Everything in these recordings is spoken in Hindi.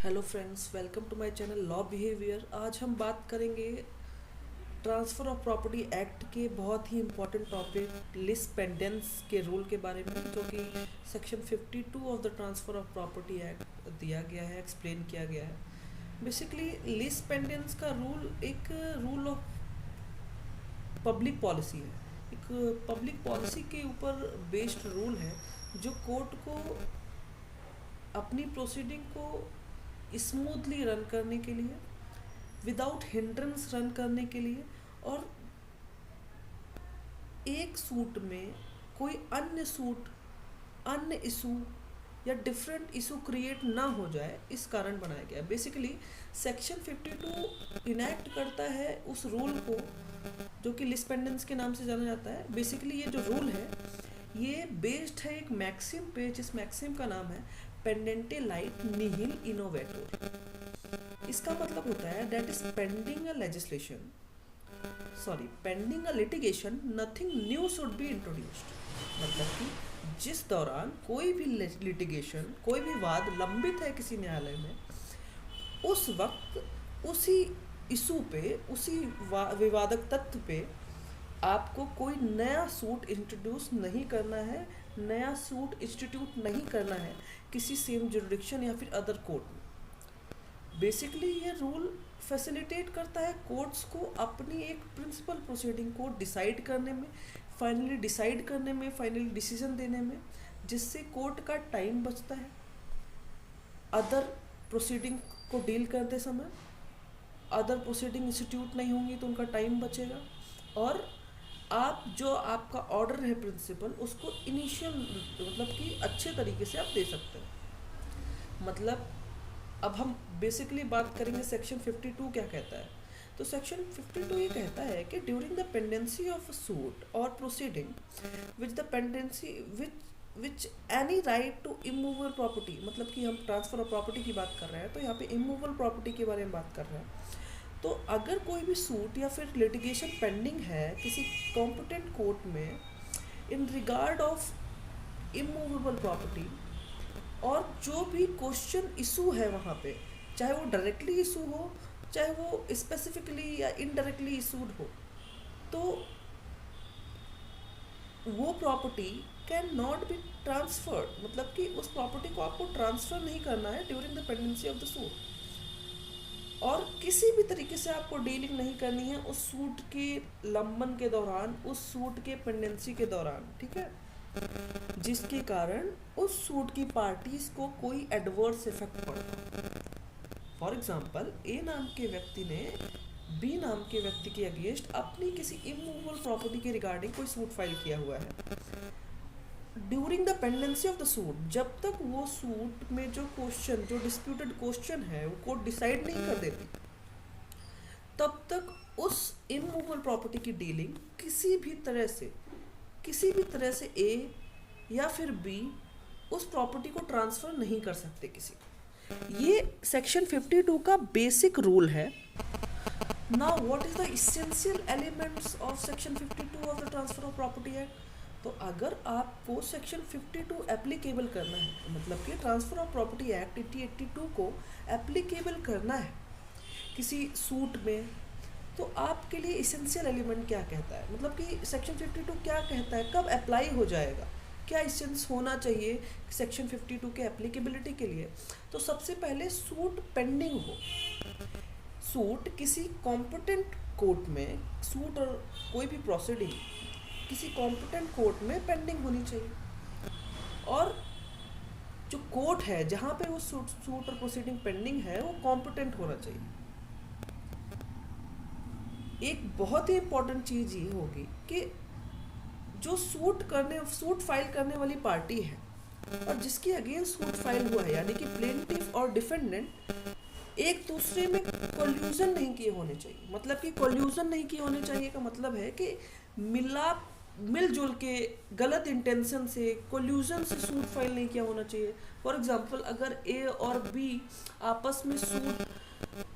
Hello friends, welcome to my channel law behaviour. आज हम बात करेंगे ट्रांसफ़र ऑफ प्रॉपर्टी एक्ट के बहुत ही इम्पोर्टेंट टॉपिक लिस पेंडेंस के रूल के बारे में, जो कि section 52 of the transfer of property act दिया गया है, एक्सप्लेन किया गया है। बेसिकली लिस पेंडेंस का रूल एक रूल ऑफ पब्लिक पॉलिसी है, एक पब्लिक पॉलिसी के ऊपर बेस्ड रूल है जो कोर्ट को अपनी प्रोसीडिंग को स्मूथली रन करने के लिए, विदाउट हिंड्रेंस रन करने के लिए, और एक सूट में कोई अन्य इशू या डिफरेंट इशू क्रिएट ना हो जाए, इस कारण बनाया गया। बेसिकली सेक्शन 52 इनैक्ट करता है उस रूल को जो कि लिस पेंडेंस के नाम से जाना जाता है। बेसिकली ये जो रूल है ये बेस्ड है एक मैक्सिम पे, जिस मैक्सिम का नाम है पेंडेंटे लाइट निहिल इनोवेटोर। इसका मतलब होता है that is pending a litigation nothing new should be introduced. मतलब कि जिस दौरान कोई भी लिटिगेशन, कोई भी वाद लंबित है किसी न्यायालय में, उस वक्त उसी इशू पे, उसी विवादक तथ्य पे आपको कोई नया सूट इंट्रोड्यूस नहीं करना है, नया सूट इंस्टीट्यूट नहीं करना है किसी सेम जुरिडिक्शन या फिर अदर कोर्ट में। बेसिकली ये रूल फैसिलिटेट करता है कोर्ट्स को अपनी एक प्रिंसिपल प्रोसीडिंग को डिसाइड करने में, फाइनली डिसीजन देने में, जिससे कोर्ट का टाइम बचता है। अदर प्रोसीडिंग को डील करते समय अदर प्रोसीडिंग इंस्टीट्यूट नहीं होंगी तो उनका टाइम बचेगा, और आप जो आपका ऑर्डर है प्रिंसिपल, उसको इनिशियल मतलब कि अच्छे तरीके से आप दे सकते हैं। मतलब अब हम बेसिकली बात करेंगे सेक्शन 52 क्या कहता है। तो सेक्शन 52 ये कहता है कि during the pendency of a suit और proceeding which any right to immovable property, मतलब कि हम ट्रांसफर ऑफ प्रॉपर्टी की बात कर रहे हैं तो यहाँ पे इमूवेबल प्रॉपर्टी के बारे में बात कर रहे हैं। तो अगर कोई भी सूट या फिर लिटिगेशन पेंडिंग है किसी कॉम्पिटेंट कोर्ट में in regard of immovable property, और जो भी क्वेश्चन इशू है वहाँ पे, चाहे वो डायरेक्टली इशू हो, चाहे वो स्पेसिफिकली या इनडायरेक्टली इशूड हो, तो वो property can not be transferred. मतलब कि उस प्रॉपर्टी को आपको ट्रांसफ़र नहीं करना है during the pendency of the suit, और किसी भी तरीके से आपको डीलिंग नहीं करनी है उस सूट के लंबन के दौरान, उस सूट के पेंडेंसी के दौरान, ठीक है, जिसके कारण उस सूट की पार्टीज को कोई एडवर्स इफेक्ट पड़ता। फॉर एग्जांपल, ए नाम के व्यक्ति ने बी नाम के व्यक्ति के अगेंस्ट अपनी किसी इमूवेबल प्रॉपर्टी के रिगार्डिंग कोई सूट फाइल किया हुआ है। During the pendency of the suit, जब तक वो सूट में जो डिस्प्यूटेड क्वेश्चन है वो कोर्ट डिसाइड नहीं कर देती, तब तक उस इमूवेबल प्रॉपर्टी की डीलिंग किसी भी तरह से ए या फिर बी उस प्रॉपर्टी को ट्रांसफ़र नहीं कर सकते किसी को। ये सेक्शन 52 का बेसिक रूल है। Now what is the essential elements of section 52 of the transfer of property act. तो अगर आपको सेक्शन 52 एप्लीकेबल करना है, मतलब कि ट्रांसफ़र ऑफ प्रॉपर्टी एक्ट 82 को एप्लीकेबल करना है किसी सूट में, तो आपके लिए इसेंशियल एलिमेंट क्या कहता है, मतलब कि सेक्शन 52 क्या कहता है, कब अप्लाई हो जाएगा, क्या इसेंस होना चाहिए सेक्शन 52 के एप्लीकेबिलिटी के लिए। तो सबसे पहले सूट पेंडिंग हो, सूट किसी कॉम्पिटेंट कोर्ट में, सूट और कोई भी प्रोसीडिंग किसी कॉम्पिटेंट कोर्ट में पेंडिंग होनी चाहिए, और जो कोर्ट है जहाँ पे वो सूट और प्रोसीडिंग पेंडिंग है वो कॉम्पिटेंट होना चाहिए। एक बहुत ही इम्पोर्टेंट चीज़ ये होगी कि जो सूट फाइल करने वाली पार्टी है और जिसके अगेंस्ट सूट फाइल हुआ है, यानी कि प्लेंटिफ और डिफेंडेंट, एक दूसरे में कोल्यूजन नहीं किए होने चाहिए। मतलब कि कोल्यूजन नहीं किए होने चाहिए का मतलब है कि मिलजुल के गलत इंटेंशन से, कोल्यूजन से सूट फाइल नहीं किया होना चाहिए। फॉर एग्जांपल, अगर ए और बी आपस में सूट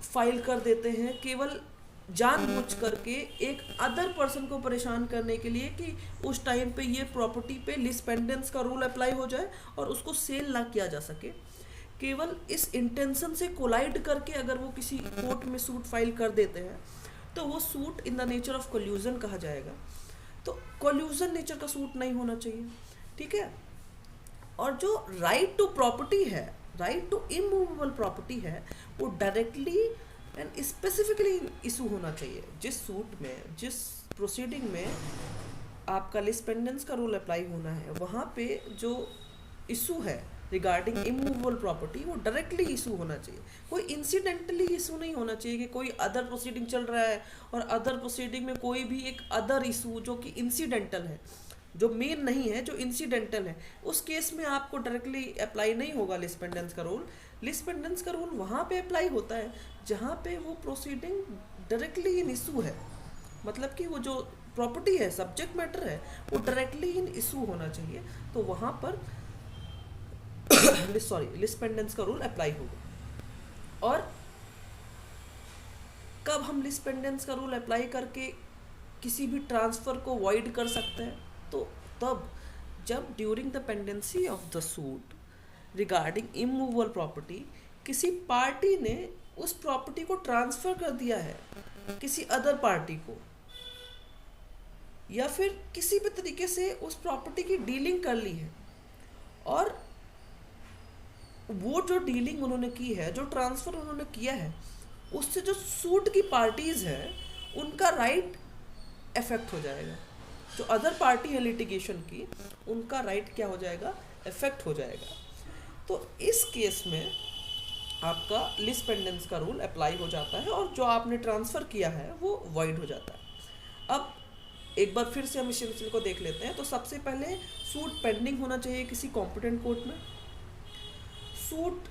फाइल कर देते हैं केवल जानबूझ करके एक अदर पर्सन को परेशान करने के लिए कि उस टाइम पे ये प्रॉपर्टी पे लिस पेंडेंस का रूल अप्लाई हो जाए और उसको सेल ना किया जा सके, केवल इस इंटेंशन से कोलाइड करके अगर वो किसी कोर्ट में सूट फाइल कर देते हैं तो वो suit in the nature of collusion कहा जाएगा। तो कोल्यूजन नेचर का सूट नहीं होना चाहिए, ठीक है। और जो राइट टू प्रॉपर्टी है, राइट टू इमूवेबल प्रॉपर्टी है, वो डायरेक्टली एंड स्पेसिफिकली इशू होना चाहिए। जिस सूट में, जिस प्रोसीडिंग में आपका लिस पेंडेंस का रूल अप्लाई होना है, वहाँ पे जो इशू है रिगार्डिंग इमूवेबल प्रॉपर्टी वो डायरेक्टली इशू होना चाहिए। कोई इंसिडेंटली इशू नहीं होना चाहिए कि कोई अदर प्रोसीडिंग चल रहा है और अदर प्रोसीडिंग में कोई भी एक अदर इशू जो कि इंसिडेंटल है, जो मेन नहीं है, जो इंसिडेंटल है, उस केस में आपको डायरेक्टली अप्लाई नहीं होगा लिस पेंडेंस का रूल। लिस पेंडेंस का रूल वहाँ पे अप्लाई होता है जहाँ पे वो प्रोसीडिंग डायरेक्टली इन इशू है, मतलब कि वो जो प्रॉपर्टी है, सब्जेक्ट मैटर है, वो डायरेक्टली इन इशू होना चाहिए। तो वहाँ पर लिस पेंडेंस का रूल अप्लाई होगा। और कब हम लिस पेंडेंस का रूल अप्लाई करके किसी भी ट्रांसफ़र को वॉइड कर सकते हैं? तो तब जब during the pendency of the suit regarding immovable property किसी पार्टी ने उस प्रॉपर्टी को ट्रांसफ़र कर दिया है किसी अदर पार्टी को, या फिर किसी भी तरीके से उस प्रॉपर्टी की डीलिंग कर ली है, और वो जो डीलिंग उन्होंने की है, जो ट्रांसफ़र उन्होंने किया है, उससे जो सूट की पार्टीज़ हैं उनका राइट अफेक्ट हो जाएगा। जो अदर पार्टी है लिटिगेशन की, उनका राइट क्या हो जाएगा? अफेक्ट हो जाएगा। तो इस केस में आपका लिस पेंडेंस का रूल अप्लाई हो जाता है और जो आपने ट्रांसफ़र किया है वो वॉइड हो जाता है। अब एक बार फिर से हम इस सिलसिले को देख लेते हैं। तो सबसे पहले सूट पेंडिंग होना चाहिए किसी कॉम्पिटेंट कोर्ट में। सूट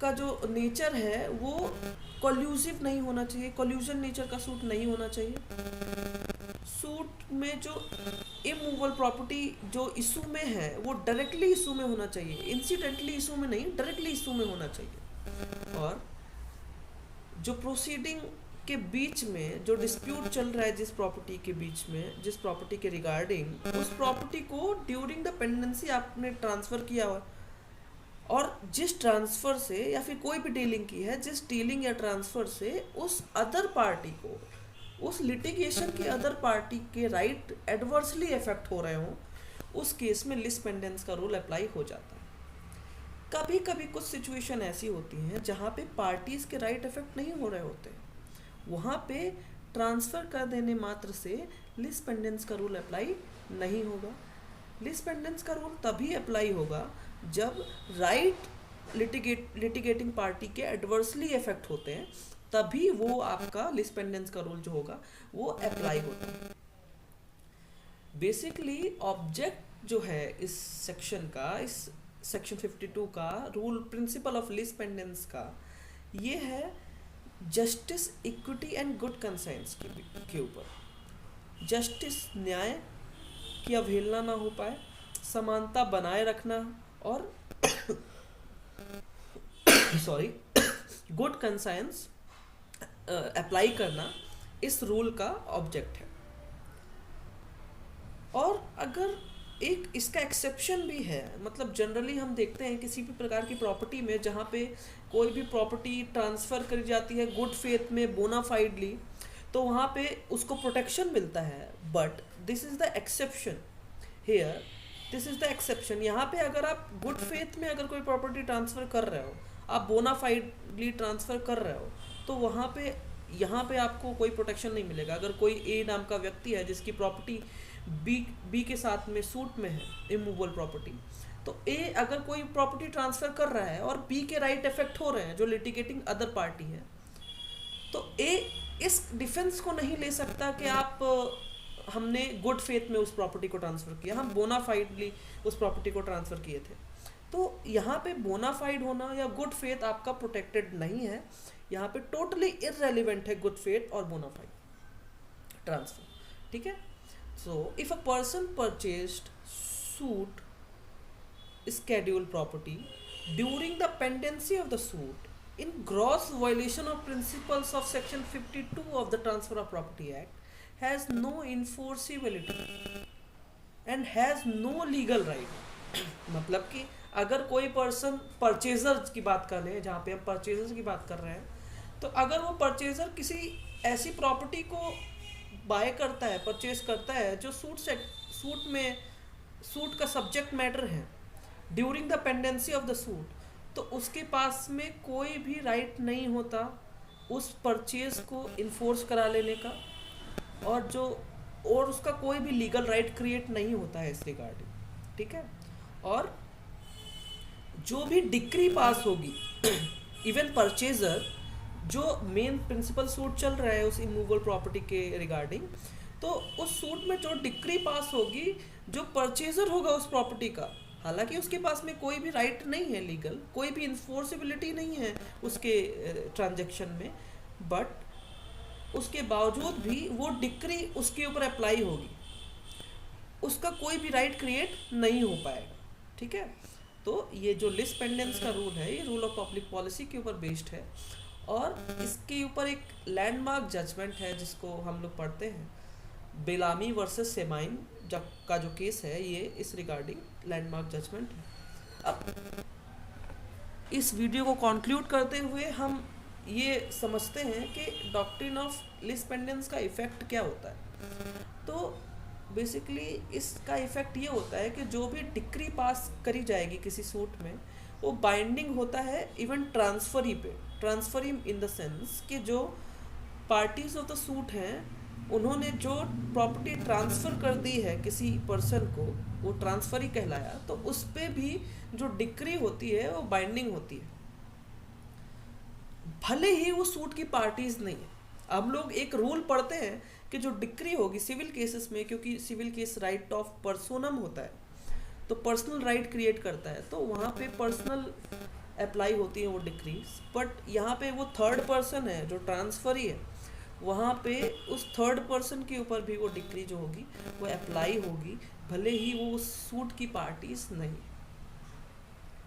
का जो नेचर है वो कोल्यूसिव नहीं होना चाहिए, कोल्यूजन नेचर का सूट नहीं होना चाहिए। सूट में जो इमूवेबल प्रॉपर्टी जो इशू में है वो डायरेक्टली इशू में होना चाहिए, इंसिडेंटली इशू में नहीं, डायरेक्टली इशू में होना चाहिए। और जो प्रोसीडिंग के बीच में जो डिस्प्यूट चल रहा है जिस प्रॉपर्टी के बीच में, जिस प्रॉपर्टी के रिगार्डिंग, उस प्रॉपर्टी को ड्यूरिंग द पेंडेंसी आपने ट्रांसफ़र किया हुआ, और जिस ट्रांसफ़र से या फिर कोई भी डीलिंग की है, जिस डीलिंग या ट्रांसफ़र से उस अदर पार्टी को, उस लिटिगेशन के अदर पार्टी के राइट एडवर्सली इफेक्ट हो रहे हों, उस केस में लिस पेंडेंस का रूल अप्लाई हो जाता है। कभी कभी कुछ सिचुएशन ऐसी होती हैं जहाँ पे पार्टीज़ के राइट इफेक्ट नहीं हो रहे होते, वहाँ पे ट्रांसफ़र कर देने मात्र से लिस पेंडेंस का रूल अप्लाई नहीं होगा। लिस पेंडेंस का रूल तभी अप्लाई होगा जब राइट लिटिगेटिंग पार्टी के एडवर्सली इफेक्ट होते हैं, तभी वो आपका लिस पेंडेंस का रूल जो होगा वो अप्लाई होता है। बेसिकली ऑब्जेक्ट जो है इस सेक्शन का, इस सेक्शन 52 का rule principle of lis pendens का, ये है justice, equity and good conscience के ऊपर। जस्टिस, न्याय की अवहेलना ना हो पाए, समानता बनाए रखना, और सॉरी गुड कंसाइंस अप्लाई करना इस रूल का ऑब्जेक्ट है। और अगर एक इसका एक्सेप्शन भी है, मतलब जनरली हम देखते हैं किसी भी प्रकार की प्रॉपर्टी में जहाँ पे कोई भी प्रॉपर्टी ट्रांसफ़र करी जाती है गुड फेथ में, बोनाफाइडली, तो वहाँ पे उसको प्रोटेक्शन मिलता है। But this is the exception here, this is the exception. यहाँ पे अगर आप गुड फेथ में अगर कोई प्रॉपर्टी ट्रांसफ़र कर रहे हो, आप बोनाफाइडली ट्रांसफ़र कर रहे हो, तो वहाँ पे यहाँ पे आपको कोई प्रोटेक्शन नहीं मिलेगा। अगर कोई ए नाम का व्यक्ति है जिसकी प्रॉपर्टी बी के साथ में सूट में है, इमूवेबल प्रॉपर्टी, तो ए अगर कोई प्रॉपर्टी ट्रांसफ़र कर रहा है और बी के राइट इफेक्ट हो रहे हैं जो लिटिगेटिंग अदर पार्टी है, तो ए इस डिफेंस को नहीं ले सकता कि आप हमने गुड फेथ में उस प्रॉपर्टी को ट्रांसफ़र किया, हम बोनाफाइडली उस प्रॉपर्टी को ट्रांसफ़र किए थे। तो यहाँ पे बोनाफाइड होना या गुड फेथ आपका प्रोटेक्टेड नहीं है। यहाँ पे टोटली इररेलेवेंट है गुड फेथ और बोनाफाइड ट्रांसफ़र, ठीक है। So if a person purchased suit scheduled property during the pendency of the suit in gross violation of principles of section 52 of the Transfer of Property Act has no enforceability and has no legal right मतलब कि अगर कोई पर्सन परचेजर की बात कर ले, जहाँ पे हम परचेजर की बात कर रहे हैं, तो अगर वो परचेजर किसी ऐसी प्रॉपर्टी को बाय करता है, परचेज करता है जो सूट का सब्जेक्ट मैटर है during the pendency of the suit, तो उसके पास में कोई भी राइट नहीं होता उस परचेज को इन्फोर्स करा लेने का, और उसका कोई भी लीगल राइट क्रिएट नहीं होता है इस रिगार्डिंग, ठीक है। और जो भी डिक्री पास होगी इवन परचेजर, जो मेन प्रिंसिपल सूट चल रहा है उस इमूवेबल प्रॉपर्टी के रिगार्डिंग, तो उस सूट में जो डिक्री पास होगी, जो परचेजर होगा उस प्रॉपर्टी का, हालांकि उसके पास में कोई भी राइट नहीं है लीगल, कोई भी इन्फोर्सिबिलिटी नहीं है उसके ट्रांजैक्शन में, बट उसके बावजूद भी वो डिक्री उसके ऊपर अप्लाई होगी, उसका कोई भी राइट क्रिएट नहीं हो पाएगा, ठीक है। तो ये जो लीज पेंडेंस का रूल है, ये रूल ऑफ पब्लिक पॉलिसी के ऊपर बेस्ड है, और इसके ऊपर एक लैंडमार्क जजमेंट है जिसको हम लोग पढ़ते हैं, बेलामी वर्सेस सेमाइन का जो केस है, ये इस रिगार्डिंग लैंडमार्क जजमेंट है। अब इस वीडियो को कंक्लूड करते हुए हम ये समझते हैं कि डॉक्ट्रिन ऑफ लीज पेंडेंस का इफेक्ट क्या होता है। तो बेसिकली इसका इफेक्ट ये होता है कि जो भी डिक्री पास करी जाएगी किसी सूट में, वो बाइंडिंग होता है इवन ट्रांसफरी पे। ट्रांसफरी इन द सेंस कि जो पार्टीज ऑफ द सूट हैं, उन्होंने जो प्रॉपर्टी ट्रांसफ़र कर दी है किसी पर्सन को, वो ट्रांसफरी कहलाया, तो उस पर भी जो डिक्री होती है वो बाइंडिंग होती है, भले ही वो सूट की पार्टीज नहीं है। हम लोग एक रूल पढ़ते हैं कि जो डिक्री होगी सिविल केसेस में, क्योंकि सिविल केस राइट ऑफ पर्सोनम होता है, तो पर्सनल राइट क्रिएट करता है, तो वहाँ पे पर्सनल अप्लाई होती है वो डिक्रीज। बट यहाँ पे वो थर्ड पर्सन है जो ट्रांसफरी है, वहाँ पे उस थर्ड पर्सन के ऊपर भी वो डिक्री जो होगी वो अप्लाई होगी, भले ही वो उस सूट की पार्टीज नहीं,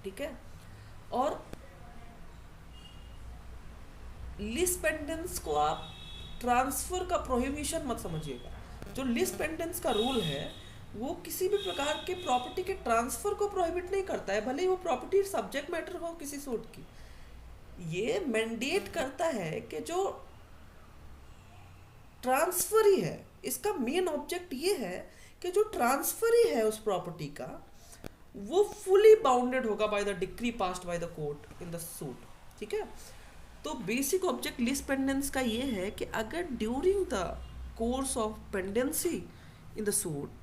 ठीक है। और लीज पेंडेंस को आप ट्रांसफर का प्रोहिबिशन मत समझिएगा। जो लीज पेंडेंस का रूल है वो किसी भी प्रकार के प्रॉपर्टी के ट्रांसफर को प्रोहिबिट नहीं करता है, भले ही वो प्रॉपर्टी सब्जेक्ट मैटर हो किसी सूट की। ये मैंडेट करता है कि जो ट्रांसफरी है, इसका मेन ऑब्जेक्ट ये है कि जो ट्रांसफरी है उस प्रॉपर्टी का, वो फुली बाउंडेड होगा by the decree passed by the court in the suit, ठीक है। तो बेसिक ऑब्जेक्ट लीज पेंडेंस का ये है कि अगर during the course of pendency in the suit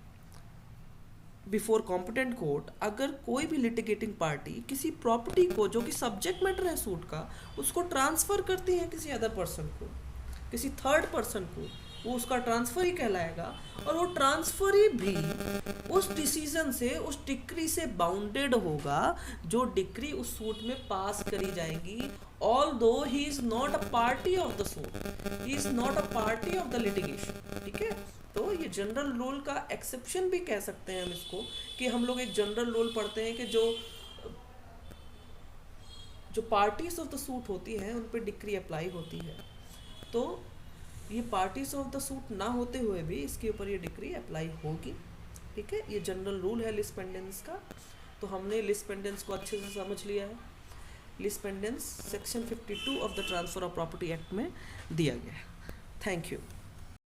before competent court, अगर कोई भी लिटिगेटिंग पार्टी किसी प्रॉपर्टी को जो कि सब्जेक्ट मैटर है सूट का, उसको ट्रांसफर करती है किसी अदर पर्सन को, किसी थर्ड पर्सन को, वो उसका ट्रांसफर ही कहलाएगा। और वो ट्रांसफर ही भी उस डिसीजन से, उस डिक्री से बाउंडेड होगा जो डिक्री उस सूट में पास करी जाएगी, although he is not a party of the suit, he is not a party of the litigation, ठीक है। तो ये जनरल रूल का एक्सेप्शन भी कह सकते हैं हम इसको, कि हम लोग एक जनरल रूल पढ़ते हैं कि जो पार्टीज ऑफ द सूट होती हैं उन पर डिक्री अप्लाई होती है। तो ये पार्टीज ऑफ द सूट ना होते हुए भी इसके ऊपर ये डिक्री अप्लाई होगी, ठीक है। ये जनरल रूल है लीज पेंडेंस का। तो हमने लीज पेंडेंस को अच्छे से समझ लिया है। Lease pendens section 52 of the transfer of property act में दिया गया है। Thank you.